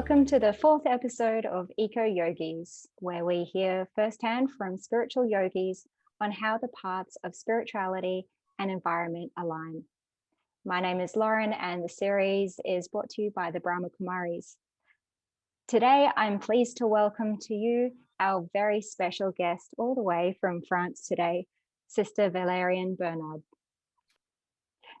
Welcome to the fourth episode of Eco Yogis, where we hear firsthand from spiritual yogis on how the paths of spirituality and environment align. My name is Lauren, and the series is brought to you by the Brahma Kumaris. Today, I'm pleased to welcome to you our very special guest all the way from France today, Sister Valerian Bernard.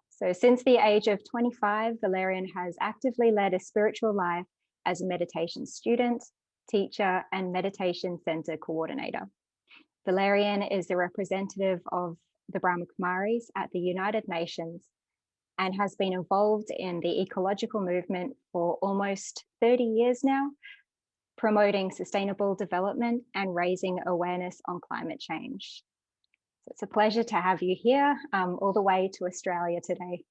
So since the age of 25, Valerian has actively led a spiritual life as a meditation student, teacher, and meditation center coordinator. Valerian is the representative of the Brahma Kumaris at the United Nations and has been involved in the ecological movement for almost 30 years now, promoting sustainable development and raising awareness on climate change. So it's a pleasure to have you here all the way to Australia today.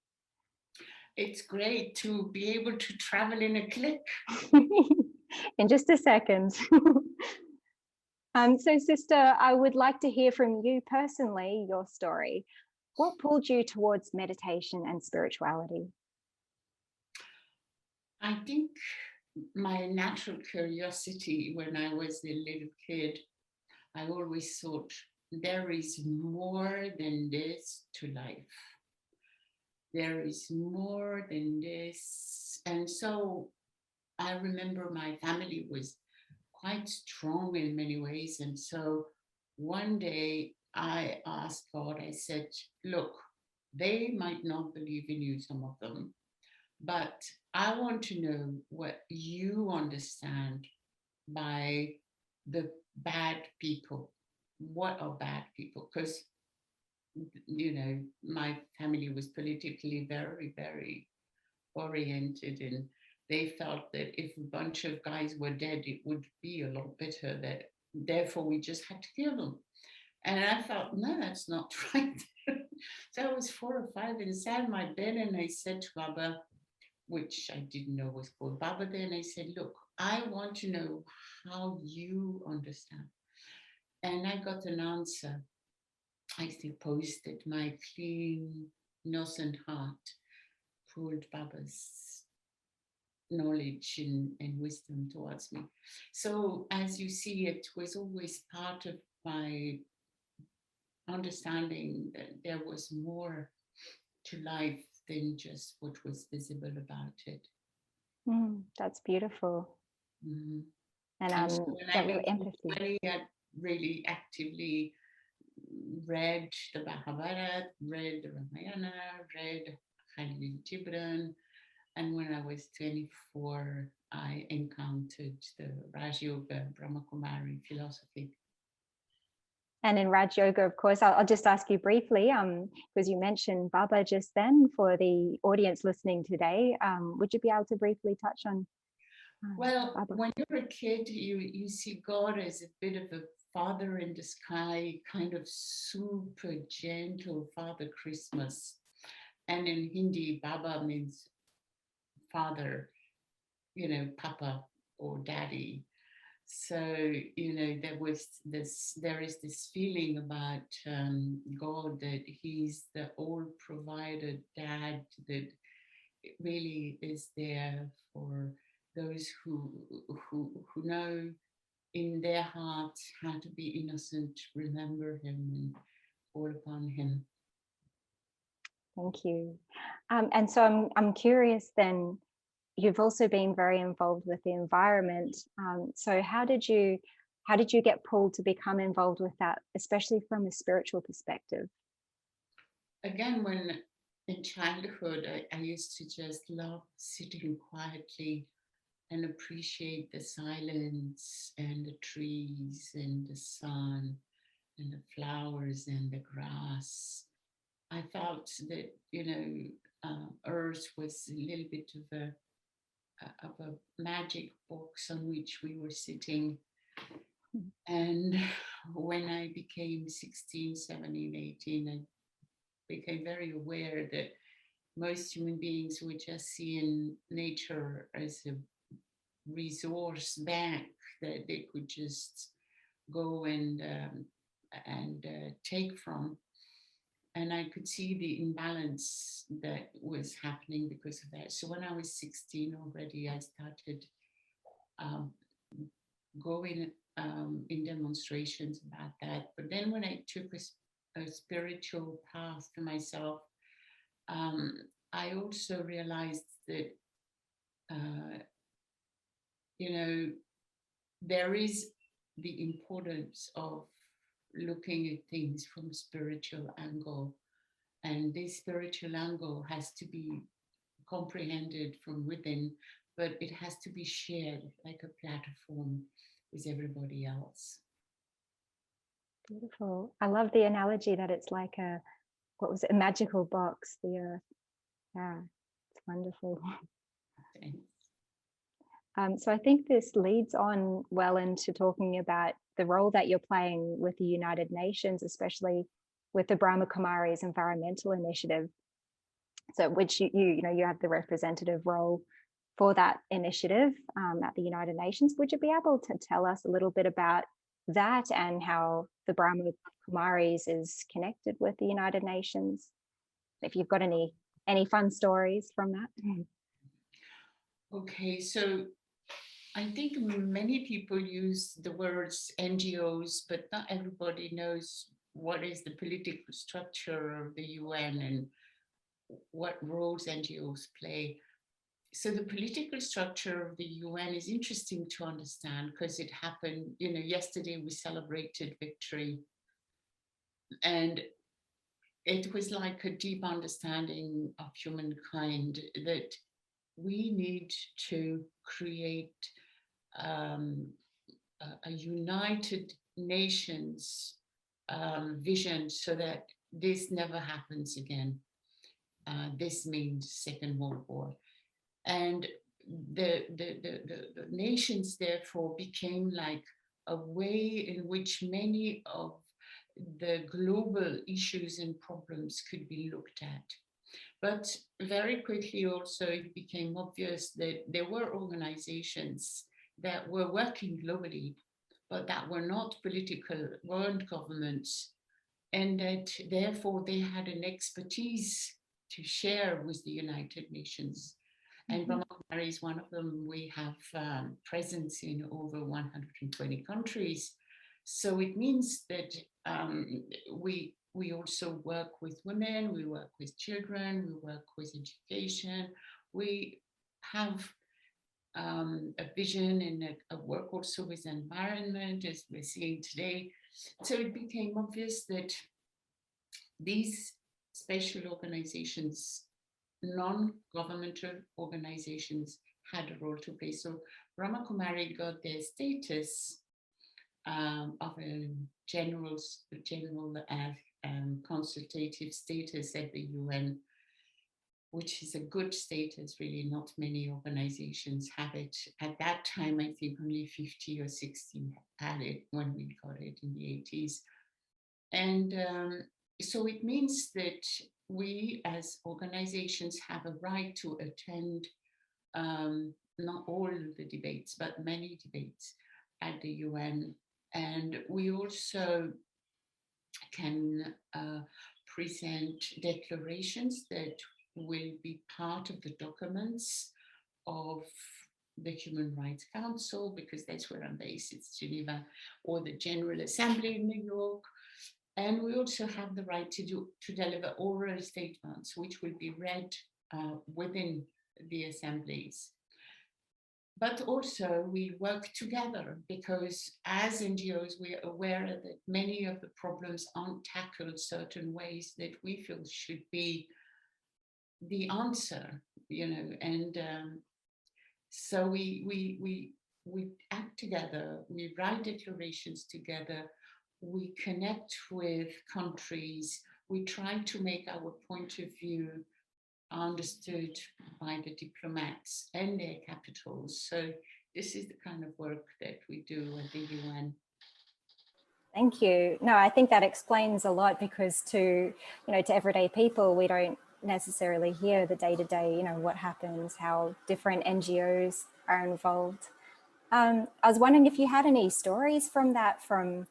It's great to be able to travel in a click. In just a second. So sister, I would like to hear from you personally, your story. What pulled you towards meditation and spirituality? I think my natural curiosity when I was a little kid, I always thought there is more than this to life. There is more than this. And so I remember my family was quite strong in many ways. And so one day I asked God, I said, look, they might not believe in you, some of them, but I want to know what you understand by the bad people. What are bad people? Because, you know, my family was politically very, very oriented, and they felt that if a bunch of guys were dead, it would be a lot better, that therefore we just had to kill them. And I thought, no, that's not right. So I was 4 or 5 and sat in my bed and I said to Baba, which I didn't know was called Baba then, I said, look, I want to know how you understand. And I got an answer. I still posted my clean, innocent heart, pulled Baba's knowledge and wisdom towards me. So as you see, it was always part of my understanding that there was more to life than just what was visible about it. That's beautiful. Mm-hmm. And so when that I really empathy. I really actively read the Bhagavad, read the Ramayana, read Khalil Gibran, and when I was 24, I encountered the Raj Yoga Brahma Kumari philosophy. And in Raj Yoga, of course, I'll just ask you briefly, because you mentioned Baba just then, for the audience listening today, would you be able to briefly touch on Well, Baba? when you're a kid, you see God as a bit of a father in the sky, kind of super gentle Father Christmas. And in Hindi, Baba means father, you know, Papa or Daddy. So, you know, there is this feeling about God, that he's the all provider dad that really is there for those who know in their hearts how to be innocent, remember him and fall upon him. Thank you. And so I'm curious then, you've also been very involved with the environment. So how did you get pulled to become involved with that, especially from a spiritual perspective? Again, when in childhood, I used to just love sitting quietly and appreciate the silence and the trees and the sun and the flowers and the grass. I felt that, you know, Earth was a little bit of a magic box on which we were sitting. And when I became 16, 17, 18, I became very aware that most human beings were just seeing nature as a resource bank that they could just go and take from. And I could see the imbalance that was happening because of that. So when I was 16 already, I started go in demonstrations about that. But then when I took a spiritual path to myself, I also realized that, there is the importance of looking at things from a spiritual angle. And this spiritual angle has to be comprehended from within, but it has to be shared like a platform with everybody else. Beautiful. I love the analogy that it's like a, what was it, a magical box, the earth. Yeah, it's wonderful. Thanks. So I think this leads on well into talking about the role that you're playing with the United Nations, especially with the Brahma Kumaris Environmental Initiative. So which you have the representative role for that initiative at the United Nations. Would you be able to tell us a little bit about that and how the Brahma Kumaris is connected with the United Nations? If you've got any fun stories from that. Okay, so I think many people use the words NGOs, but not everybody knows what is the political structure of the UN and what roles NGOs play. So the political structure of the UN is interesting to understand because it happened, yesterday we celebrated victory. And it was like a deep understanding of humankind that we need to create a United Nations vision so that this never happens again. This means Second World War. And the nations therefore became like a way in which many of the global issues and problems could be looked at. But very quickly also it became obvious that there were organizations that were working globally, but that were not political, weren't governments, and that therefore they had an expertise to share with the United Nations. And Brahma Kumaris is one of them. We have presence in over 120 countries. So it means that we also work with women, we work with children, we work with education. We have a vision and a work also with environment, as we're seeing today. So it became obvious that these special organizations, non-governmental organizations, had a role to play. So Brahma Kumari got their status of a general consultative status at the UN, which is a good status. Really, not many organizations have it. At that time, I think only 50 or 60 had it when we got it in the 80s. And so it means that we as organizations have a right to attend not all the debates, but many debates at the UN. And we also can present declarations that will be part of the documents of the Human Rights Council, because that's where I'm based, it's Geneva, or the General Assembly in New York. And we also have the right to deliver oral statements, which will be read within the assemblies. But also we work together because as NGOs, we are aware that many of the problems aren't tackled certain ways that we feel should be the answer, and so we act together, we write declarations together, we connect with countries, we try to make our point of view understood by the diplomats and their capitals. So this is the kind of work that we do at the UN. Thank you. No, I think that explains a lot, because to everyday people, we don't necessarily hear the day-to-day, what happens, how different NGOs are involved. I was wondering if you had any stories from that, from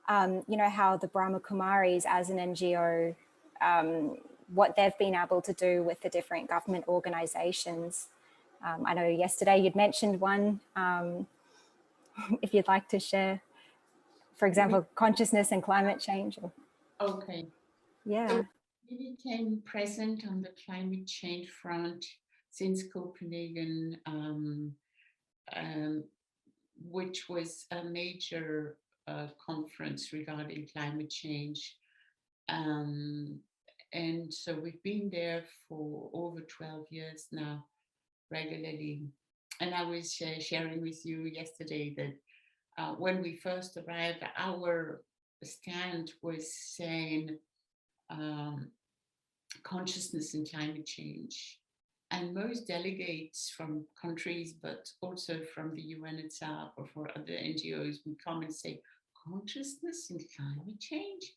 how the Brahma Kumaris as an NGO, what they've been able to do with the different government organizations I know yesterday you'd mentioned one, if you'd like to share, for example, consciousness and climate change. Okay. Yeah. So we became present on the climate change front since Copenhagen, which was a major conference regarding climate change. And so we've been there for over 12 years now, regularly. And I was sharing with you yesterday that when we first arrived, our stand was saying consciousness and climate change. And most delegates from countries, but also from the UN itself or for other NGOs, would come and say, consciousness and climate change?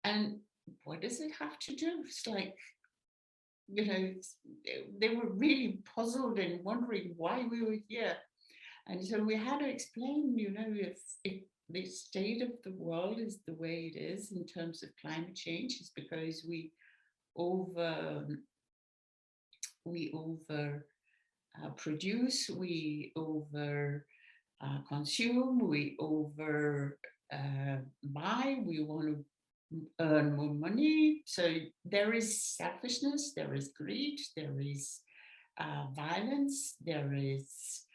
And what does it have to do? It's like, you know, they were really puzzled and wondering why we were here. And so we had to explain, you know, if the state of the world is the way it is in terms of climate change, it's because we produce, we over consume, we over buy, we want to earn more money. So there is selfishness, there is greed, there is violence, there is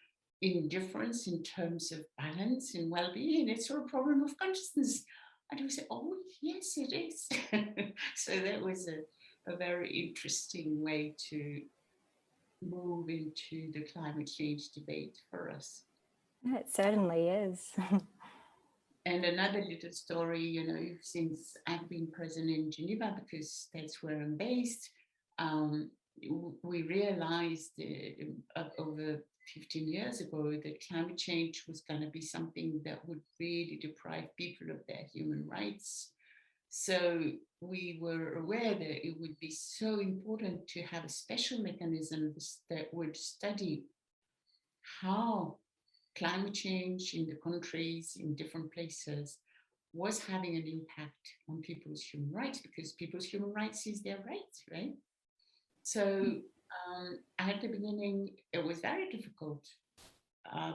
indifference in terms of balance and well-being. It's a problem of consciousness. And we say, oh yes, it is. So that was a very interesting way to move into the climate change debate for us. It certainly is. And another little story, you know, since I've been present in Geneva, because that's where I'm based, we realized over 15 years ago that climate change was going to be something that would really deprive people of their human rights. So we were aware that it would be so important to have a special mechanism that would study how climate change in the countries, in different places, was having an impact on people's human rights, because people's human rights is their rights, right? So at the beginning, it was very difficult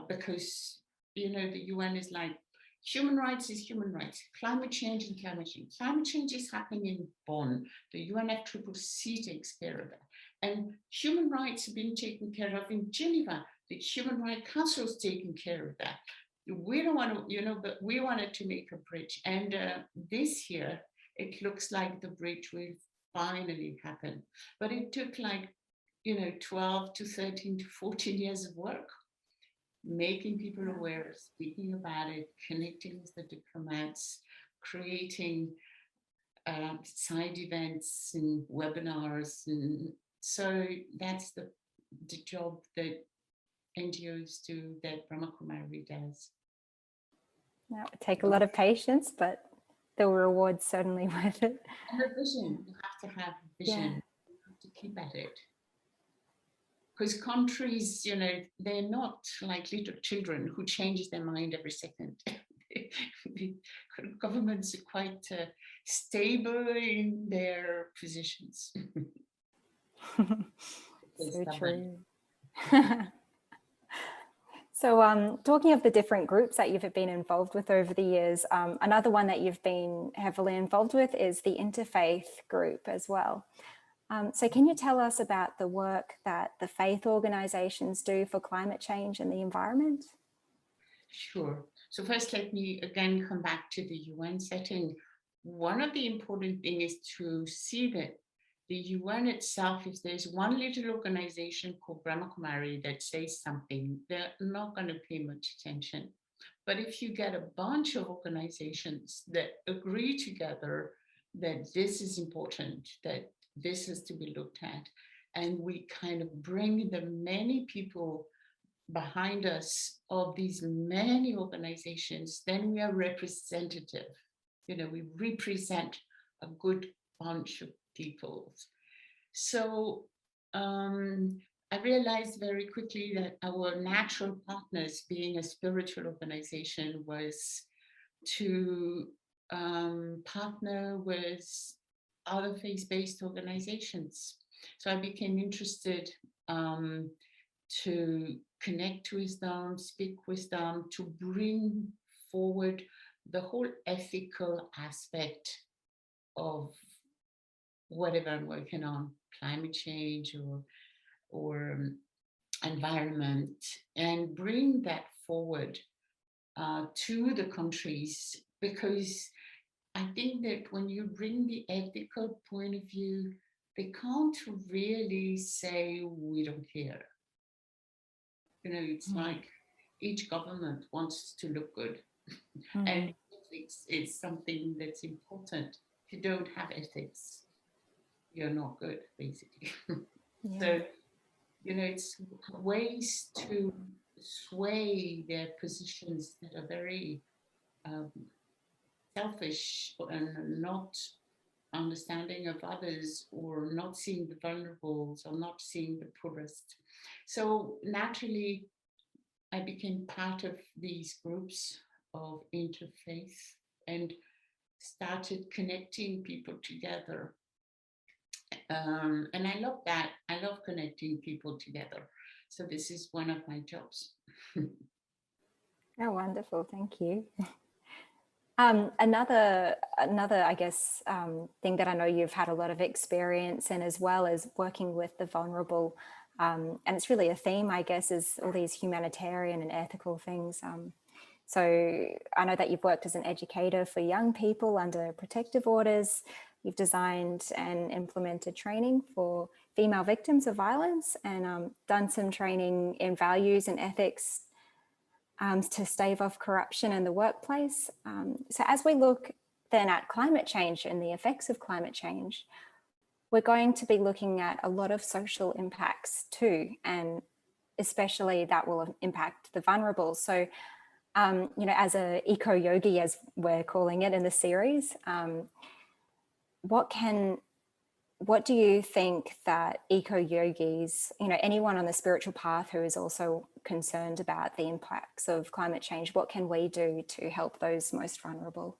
because, you know, the UN is like, human rights is human rights, climate change and climate change. Climate change is happening in Bonn. The UNFCCC takes care of that. And human rights have been taken care of in Geneva. The Human Rights Council is taking care of that. We don't want to, you know, but we wanted to make a bridge. And this year, it looks like the bridge will finally happen. But it took like, you know, 12 to 13 to 14 years of work, making people aware, speaking about it, connecting with the diplomats, creating side events and webinars. And so that's the job that NGOs do, that Brahma Kumaris does. That would take a lot of patience, but the reward's certainly worth it. And a vision, you have to have a vision. Yeah. You have to keep at it. Because countries, you know, they're not like little children who change their mind every second. Governments are quite stable in their positions. So true. So talking of the different groups that you've been involved with over the years, another one that you've been heavily involved with is the interfaith group as well. So can you tell us about the work that the faith organizations do for climate change and the environment? Sure. So first, let me again come back to the UN setting. One of the important things is to see that the UN itself, if there's one little organization called Brahma Kumaris that says something, they're not going to pay much attention. But if you get a bunch of organizations that agree together that this is important, that this has to be looked at, and we kind of bring the many people behind us of these many organizations, then we are representative. You know, we represent a good bunch of people. So I realized very quickly that our natural partners, being a spiritual organization, was to partner with other faith-based organizations. So I became interested to connect with them, speak with them, to bring forward the whole ethical aspect of whatever I'm working on, climate change or environment, and bring that forward to the countries, because I think that when you bring the ethical point of view, they can't really say we don't care. You know, it's like each government wants to look good, and it's something that's important. If you don't have ethics, you're not good, basically. Yeah. So, you know, it's ways to sway their positions that are very selfish and not understanding of others, or not seeing the vulnerables, or not seeing the poorest. So naturally, I became part of these groups of interfaith and started connecting people together. And I love that. I love connecting people together. So this is one of my jobs. Oh, wonderful. Thank you. Another, I guess, thing that I know you've had a lot of experience in as well is working with the vulnerable. And it's really a theme, I guess, is all these humanitarian and ethical things. So I know that you've worked as an educator for young people under protective orders. You've designed and implemented training for female victims of violence, and done some training in values and ethics to stave off corruption in the workplace. So as we look then at climate change and the effects of climate change, we're going to be looking at a lot of social impacts too, and especially that will impact the vulnerable. So, you know, as a eco-yogi, as we're calling it in the series, what do you think that eco-yogis, you know, anyone on the spiritual path who is also concerned about the impacts of climate change, what can we do to help those most vulnerable?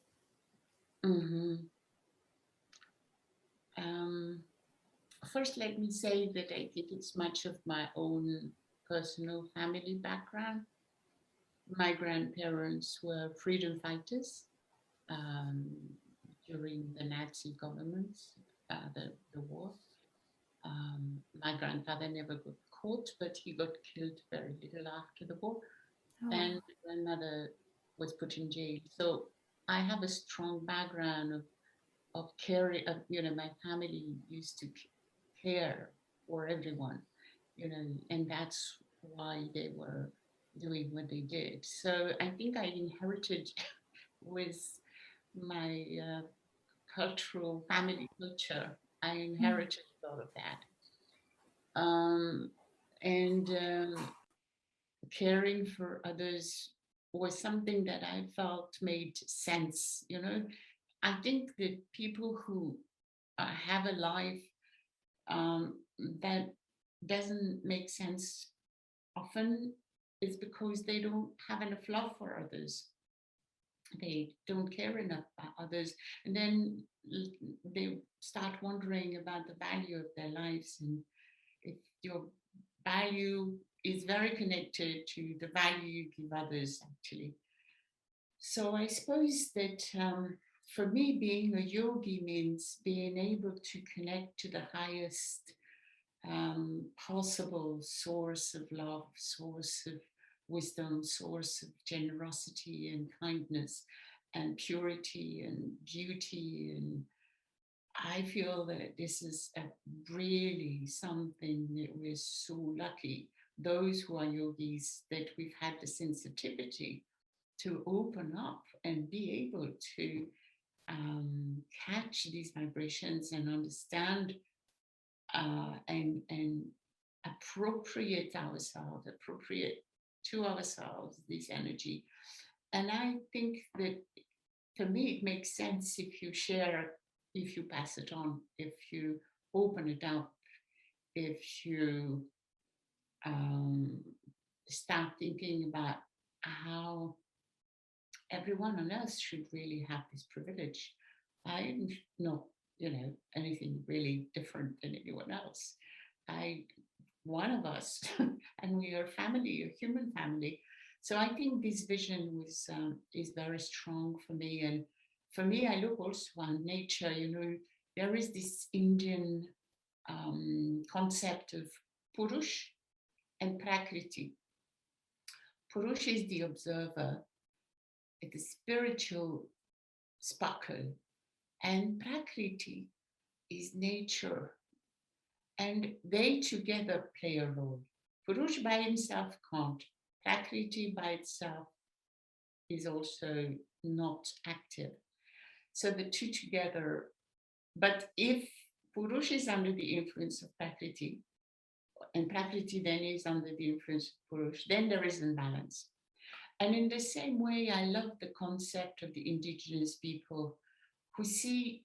First, let me say that I think it's much of my own personal family background. My grandparents were freedom fighters during the Nazi governments, the war. My grandfather never got caught, but he got killed very little after the war. Oh. And my grandmother was put in jail. So I have a strong background of caring. You know, my family used to care for everyone, you know, and that's why they were doing what they did. So I think I inherited with my cultural family culture, I inherited a lot of that. And caring for others was something that I felt made sense. You know, I think that people who have a life that doesn't make sense often is because they don't have enough love for others. They don't care enough about others. And then they start wondering about the value of their lives. And if your value is very connected to the value you give others, actually. So I suppose that for me, being a yogi means being able to connect to the highest possible source of love, source of wisdom, source of generosity and kindness and purity and beauty. And I feel that this is really something that we're so lucky, those who are yogis, that we've had the sensitivity to open up and be able to catch these vibrations and understand and appropriate to ourselves this energy. And I think that for me, it makes sense if you share, if you pass it on, if you open it up, if you start thinking about how everyone on earth should really have this privilege. I'm not, you know, anything really different than anyone else. I one of us, and we are family, a human family. So I think this vision is very strong for me. And for me, I look also on nature. There is this Indian concept of Purush and Prakriti. Purush is the observer, the spiritual sparkle, and Prakriti is nature. And they together play a role. Purush by himself can't. Prakriti by itself is also not active. So the two together, but if Purush is under the influence of Prakriti, and Prakriti then is under the influence of Purush, then there is imbalance. And in the same way, I love the concept of the indigenous people who see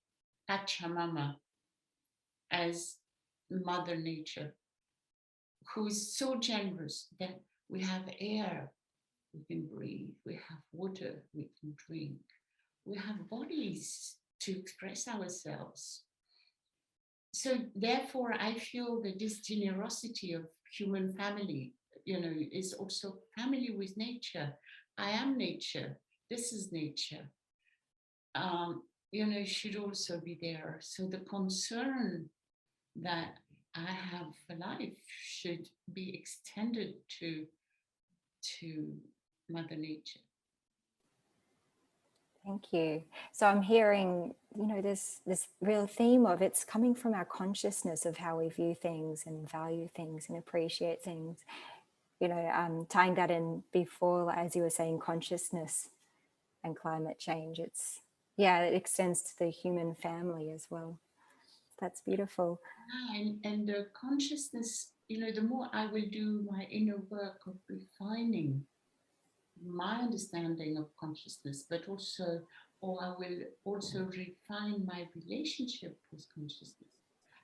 Pachamama as Mother Nature, who is so generous that we have air, we can breathe, we have water, we can drink, we have bodies to express ourselves. So therefore, I feel that this generosity of human family, is also family with nature. I am nature. This is nature. Should also be there. So the concern that I have for life should be extended to Mother Nature. Thank you. So I'm hearing, this real theme of it's coming from our consciousness of how we view things and value things and appreciate things. Tying that in before, as you were saying, consciousness and climate change. It extends to the human family as well. That's beautiful. And the consciousness, the more I will do my inner work of refining my understanding of consciousness, but I will also refine my relationship with consciousness.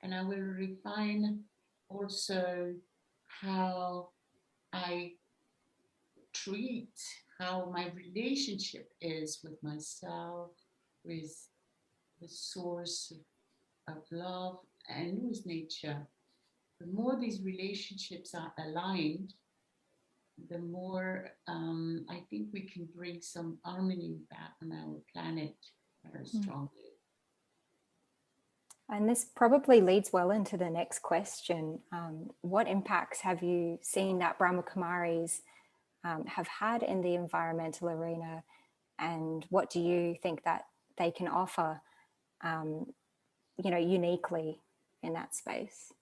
And I will refine also how I treat, how my relationship is with myself, with the source of love, and with nature. The more these relationships are aligned, the more I think we can bring some harmony back on our planet very strongly. And this probably leads well into the next question. What impacts have you seen that Brahma Kumaris have had in the environmental arena, and what do you think that they can offer, uniquely in that space?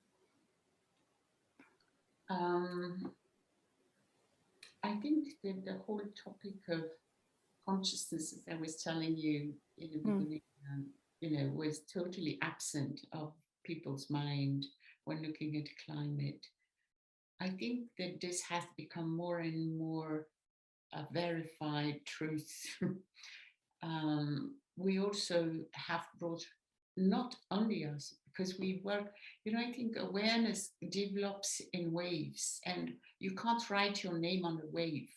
I think that the whole topic of consciousness, as I was telling you in the beginning, was totally absent of people's mind when looking at climate. I think that this has become more and more a verified truth. We also have brought, not only us, because we work, I think awareness develops in waves, and you can't write your name on a wave,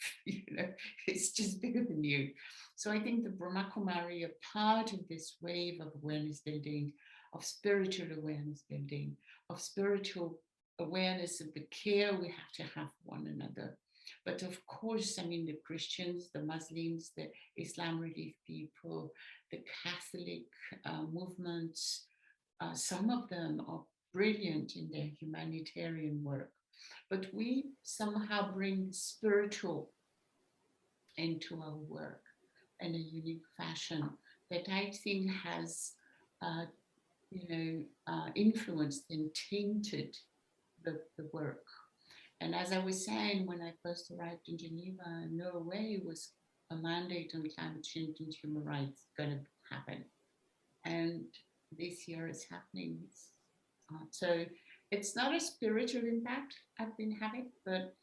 it's just bigger than you. So I think the Brahma Kumari are part of this wave of awareness building, of spiritual awareness building, of spiritual awareness of the care we have to have for one another. But of course, the Christians, the Muslims, the Islam relief people, the Catholic movements, some of them are brilliant in their humanitarian work. But we somehow bring spiritual into our work in a unique fashion that I think has, influenced and tainted the work. And as I was saying, when I first arrived in Geneva, no way was a mandate on climate change and human rights going to happen. And this year it's happening. So it's not a spiritual impact I've been having, but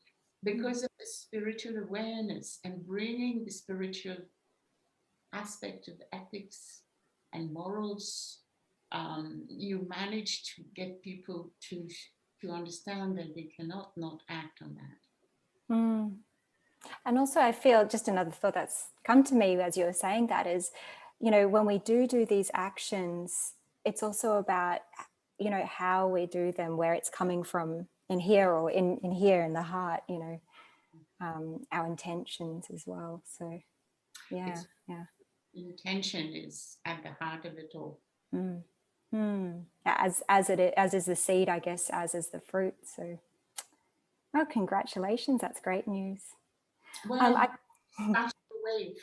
because of the spiritual awareness and bringing the spiritual aspect of ethics and morals, you manage to get people to understand that they cannot not act on that. And also I feel, just another thought that's come to me as you were saying that is, when we do these actions, it's also about, how we do them, where it's coming from in here, or in here in the heart, you know, our intentions as well. So yeah. Intention is at the heart of it all. As is the seed, I guess, as is the fruit. So, oh, congratulations! That's great news. Well, after the wave.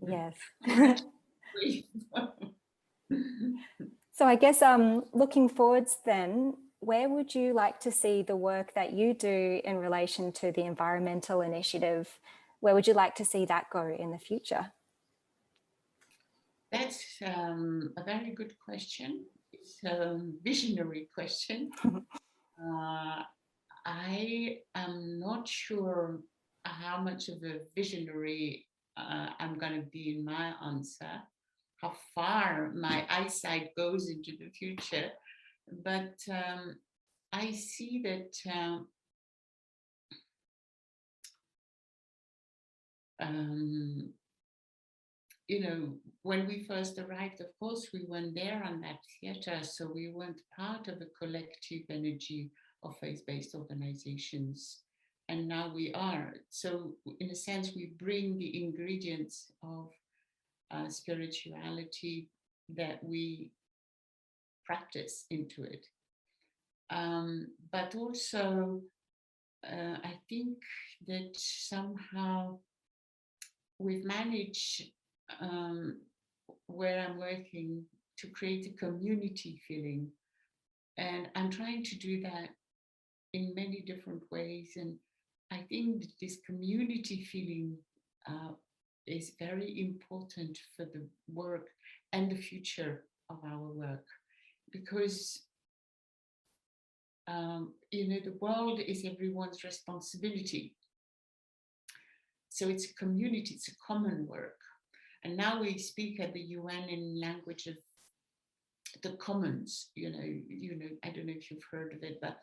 Yes. Wave. So I guess looking forwards then, where would you like to see the work that you do in relation to the environmental initiative? Where would you like to see that go in the future? That's a very good question. It's a visionary question. I am not sure how much of a visionary I'm going to be in my answer, how far my eyesight goes into the future. But I see that you know, when we first arrived, of course, we weren't there on that theater, so we weren't part of a collective energy of faith-based organizations. And now we are. So in a sense, we bring the ingredients of spirituality that we practice into it. But also, I think that somehow we've managed where I'm working to create a community feeling. And I'm trying to do that in many different ways. And I think that this community feeling is very important for the work and the future of our work. Because, you know, the world is everyone's responsibility. So it's a community, it's a common work. And now we speak at the UN in language of the commons, you know, I don't know if you've heard of it, but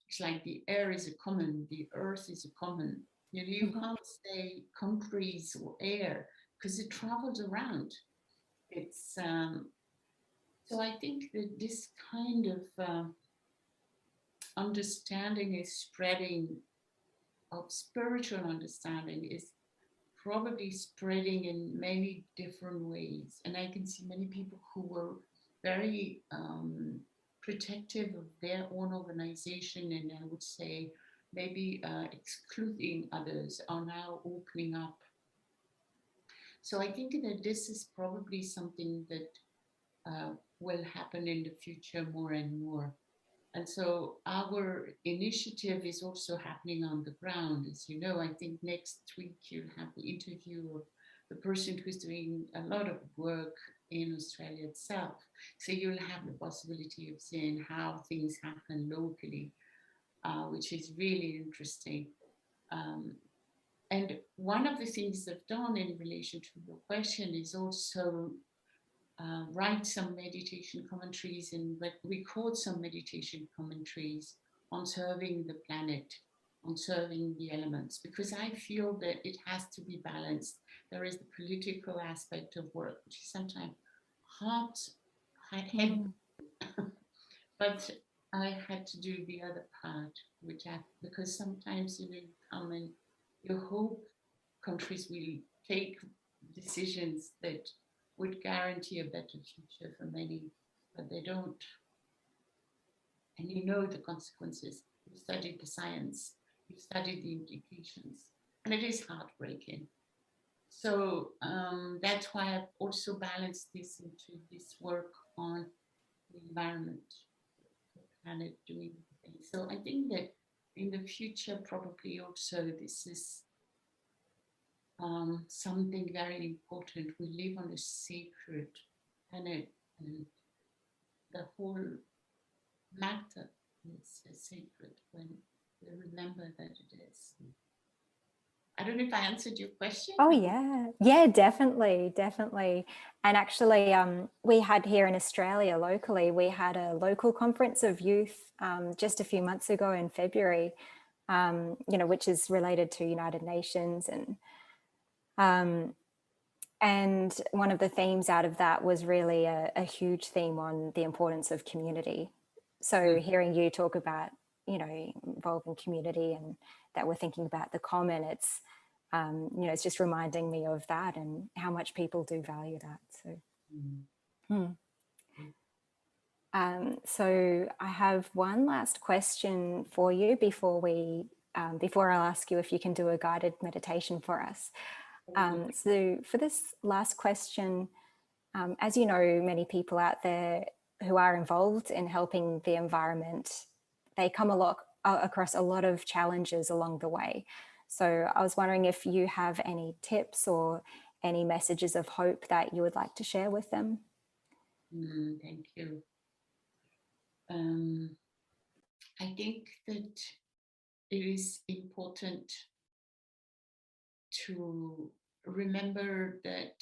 it's like the air is a common, the earth is a common. You know, you can't say countries or air because it travels around. It's so I think that this kind of understanding is spreading, of spiritual understanding is probably spreading in many different ways. And I can see many people who were very protective of their own organization, and I would say maybe excluding others, are now opening up. So I think that this is probably something that will happen in the future more and more. And so our initiative is also happening on the ground. As you know, I think next week you'll have the interview of the person who's doing a lot of work in Australia itself. So you'll have the possibility of seeing how things happen locally, which is really interesting. And one of the things they've done in relation to your question is also write some meditation commentaries and record some meditation commentaries on serving the planet, on serving the elements, because I feel that it has to be balanced. There is the political aspect of work, which is sometimes heavy, but I had to do the other part, because sometimes, you know, you come and you hope countries will take decisions that would guarantee a better future for many, but they don't. And you know the consequences. You studied the science, you studied the implications, and it is heartbreaking. So that's why I've also balanced this into this work on the environment, the planet, doing things. So I think that in the future, probably also this is something very important. We live on a sacred planet, and the whole matter is sacred when we remember that it is. I don't know if I answered your question. Oh yeah, definitely. And actually, we had here in Australia locally, we had a local conference of youth just a few months ago in February, you know, which is related to United Nations, and one of the themes out of that was really a huge theme on the importance of community. So hearing you talk about, involving community and that we're thinking about the common, it's, it's just reminding me of that and how much people do value that. So, so I have one last question for you before I'll ask you if you can do a guided meditation for us. So for this last question, as you know, many people out there who are involved in helping the environment, they come across a lot of challenges along the way. So I was wondering if you have any tips or any messages of hope that you would like to share with them. Thank you. I think that it is important to remember that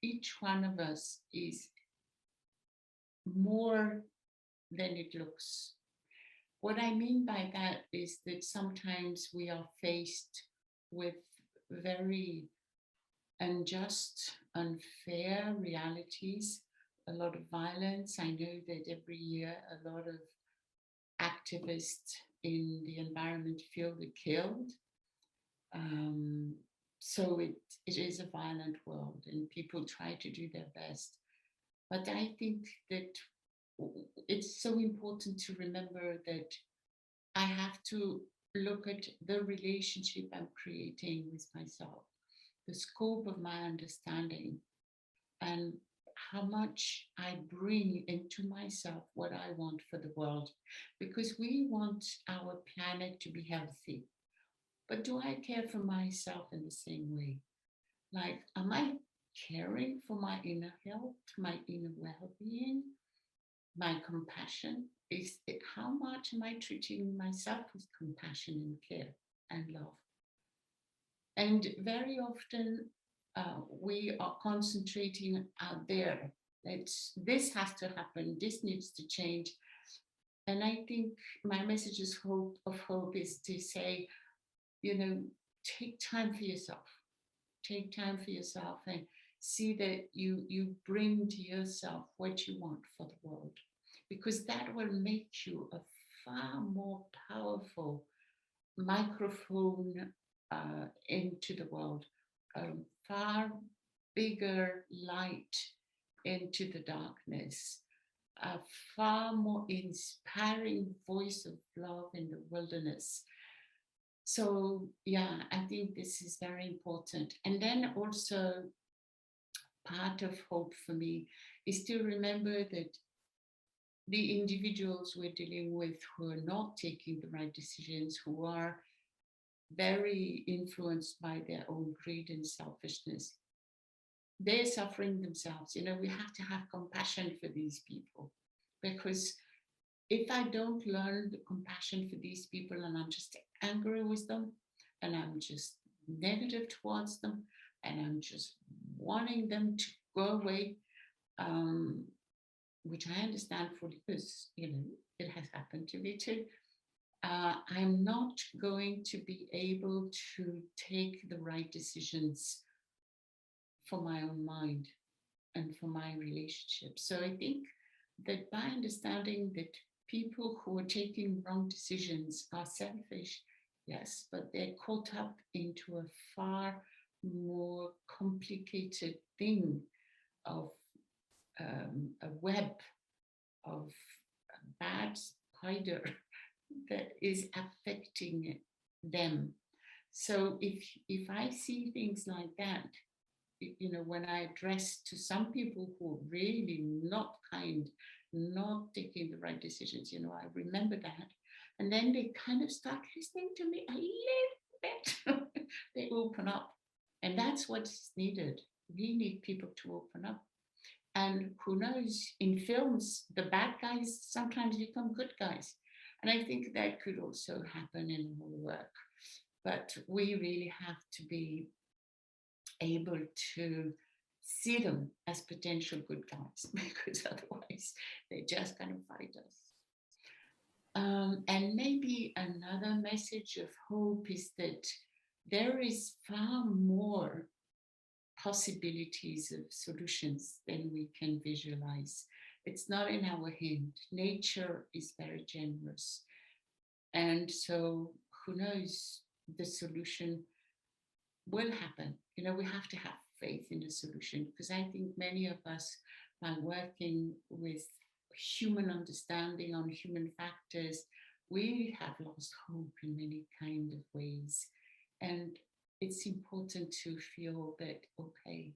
each one of us is more than it looks. What I mean by that is that sometimes we are faced with very unjust, unfair realities, a lot of violence. I know that every year a lot of activists in the environment field are killed. So it is a violent world and people try to do their best. But I think that it's so important to remember that I have to look at the relationship I'm creating with myself, the scope of my understanding, and how much I bring into myself what I want for the world. Because we want our planet to be healthy. But do I care for myself in the same way? Like, am I caring for my inner health, my inner well-being, my compassion? Is it, how much am I treating myself with compassion and care and love? And very often we are concentrating out there. This has to happen. This needs to change. And I think my message of hope is to say, take time for yourself. Take time for yourself and see that you bring to yourself what you want for the world, because that will make you a far more powerful microphone into the world, a far bigger light into the darkness, a far more inspiring voice of love in the wilderness. So yeah, I think this is very important. And then also part of hope for me is to remember that the individuals we're dealing with who are not taking the right decisions, who are very influenced by their own greed and selfishness, they're suffering themselves. We have to have compassion for these people, because if I don't learn the compassion for these people and I'm just angry with them and I'm just negative towards them and I'm just wanting them to go away, which I understand fully because, it has happened to me too, I'm not going to be able to take the right decisions for my own mind and for my relationship. So I think that by understanding that people who are taking wrong decisions are selfish, yes, but they're caught up into a far more complicated thing of a web of a bad spider that is affecting them. So if I see things like that, when I address to some people who are really not kind, not taking the right decisions, I remember that. And then they kind of start listening to me a little bit. They open up. And that's what's needed. We need people to open up. And who knows, in films, the bad guys sometimes become good guys. And I think that could also happen in our work. But we really have to be able to see them as potential good guys, because otherwise they just kind of fight us. And maybe another message of hope is that there is far more possibilities of solutions than we can visualize. It's not in our hand. Nature is very generous. And so who knows, the solution will happen. You know, we have to have faith in the solution, because I think many of us, by working with human understanding on human factors, we have lost hope in many kind of ways. And it's important to feel that, okay,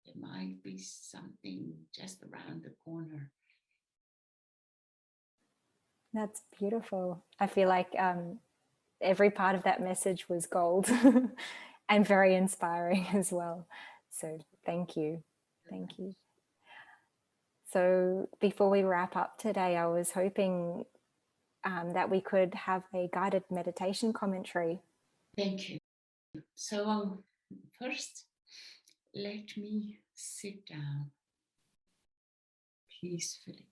there might be something just around the corner. That's beautiful. I feel like every part of that message was gold and very inspiring as well. So thank you. Thank you. So before we wrap up today, I was hoping that we could have a guided meditation commentary. Thank you. So first, let me sit down peacefully.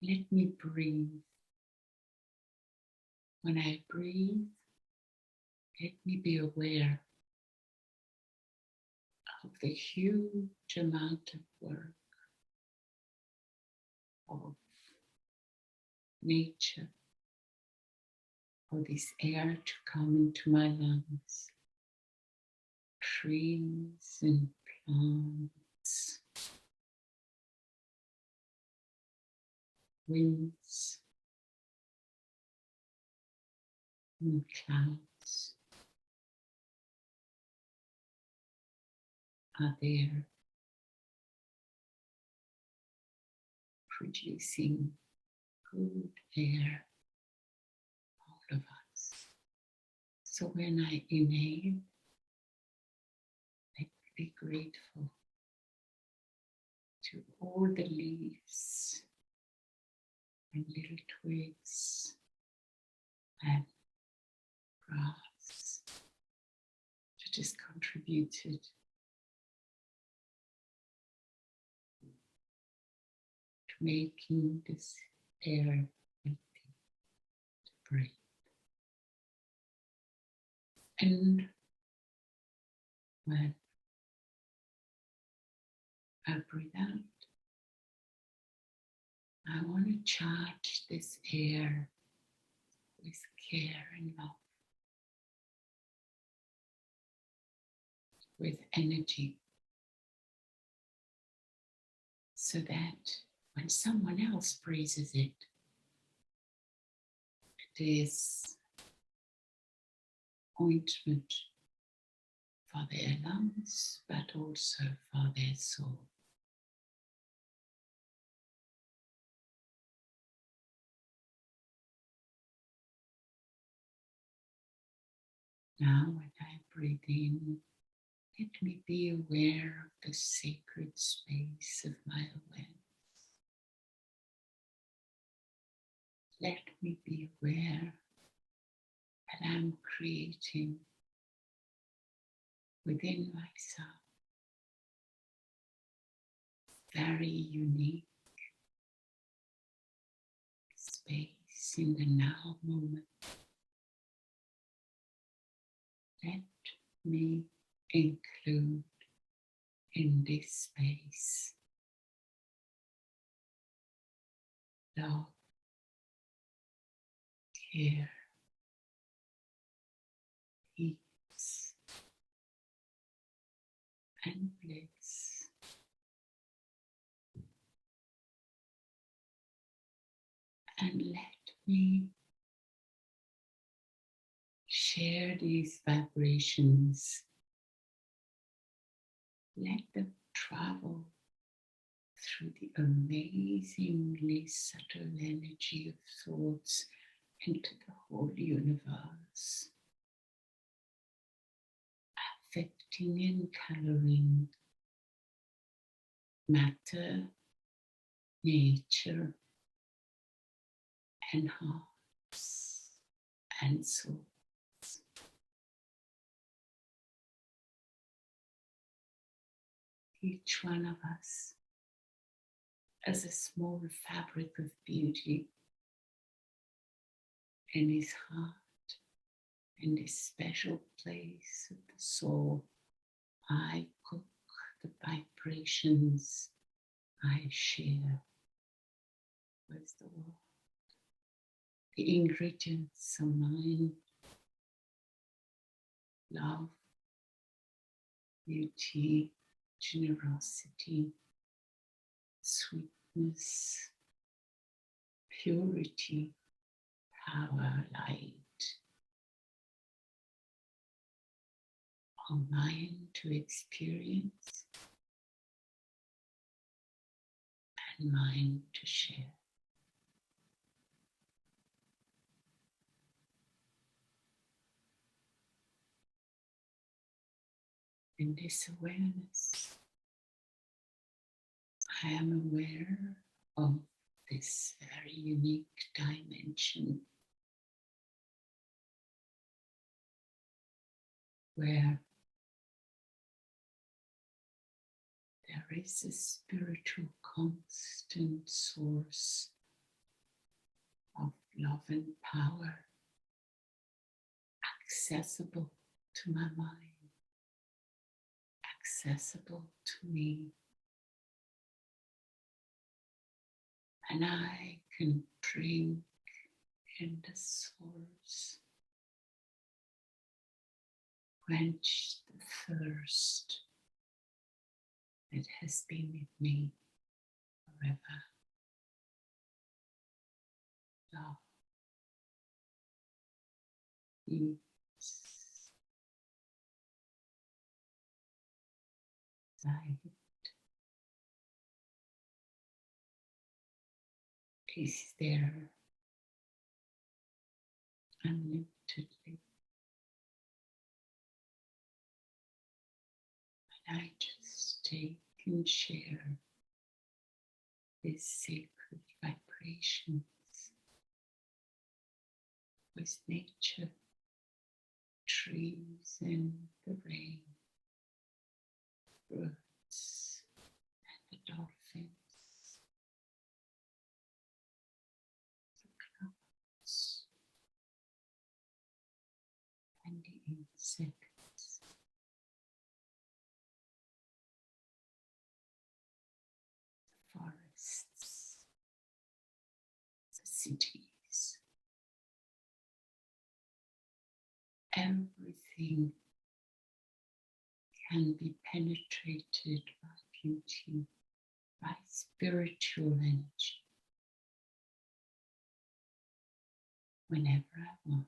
Let me breathe. When I breathe, let me be aware of the huge amount of work of nature, for this air to come into my lungs, trees and plants, winds and clouds are there, producing good air, all of us. So when I inhale, I be grateful to all the leaves and little twigs and grass that just contributed to making this air healthy to breathe. And when I breathe out, I want to charge this air with care and love, with energy, so that when someone else breathes it, it is ointment for their lungs, but also for their soul. Now, when I breathe in, let me be aware of the sacred space of my awareness. Let me be aware that I'm creating within myself very unique space in the now moment. Let me include in this space love, care, peace, and bliss. And let me share these vibrations. Let them travel through the amazingly subtle energy of thoughts into the whole universe, affecting and coloring matter, nature, and hearts and souls. Each one of us as a small fabric of beauty in his heart, in this special place of the soul. I cook the vibrations I share with the world. the ingredients of mind, love, beauty, generosity, sweetness, purity, power, light, our mind to experience and mind to share. In this awareness, I am aware of this very unique dimension where there is a spiritual constant source of love and power accessible to my mind, accessible to me. And I can drink in the source, quench the thirst that has been with me forever. Love, peace, light, is there unlimitedly. And I just take and share these sacred vibrations with nature, trees and the rain, birds and the dolphins, the clouds and the insects, the forests, the cities, everything can be penetrated by beauty, by spiritual energy, whenever I want.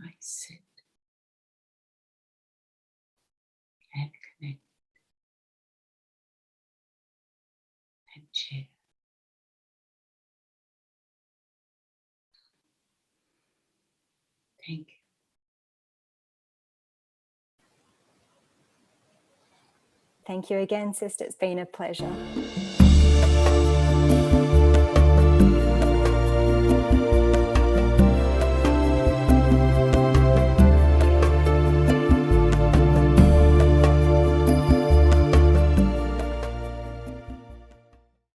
I sit and connect and share. Thank you. Thank you again, Sister. It's been a pleasure.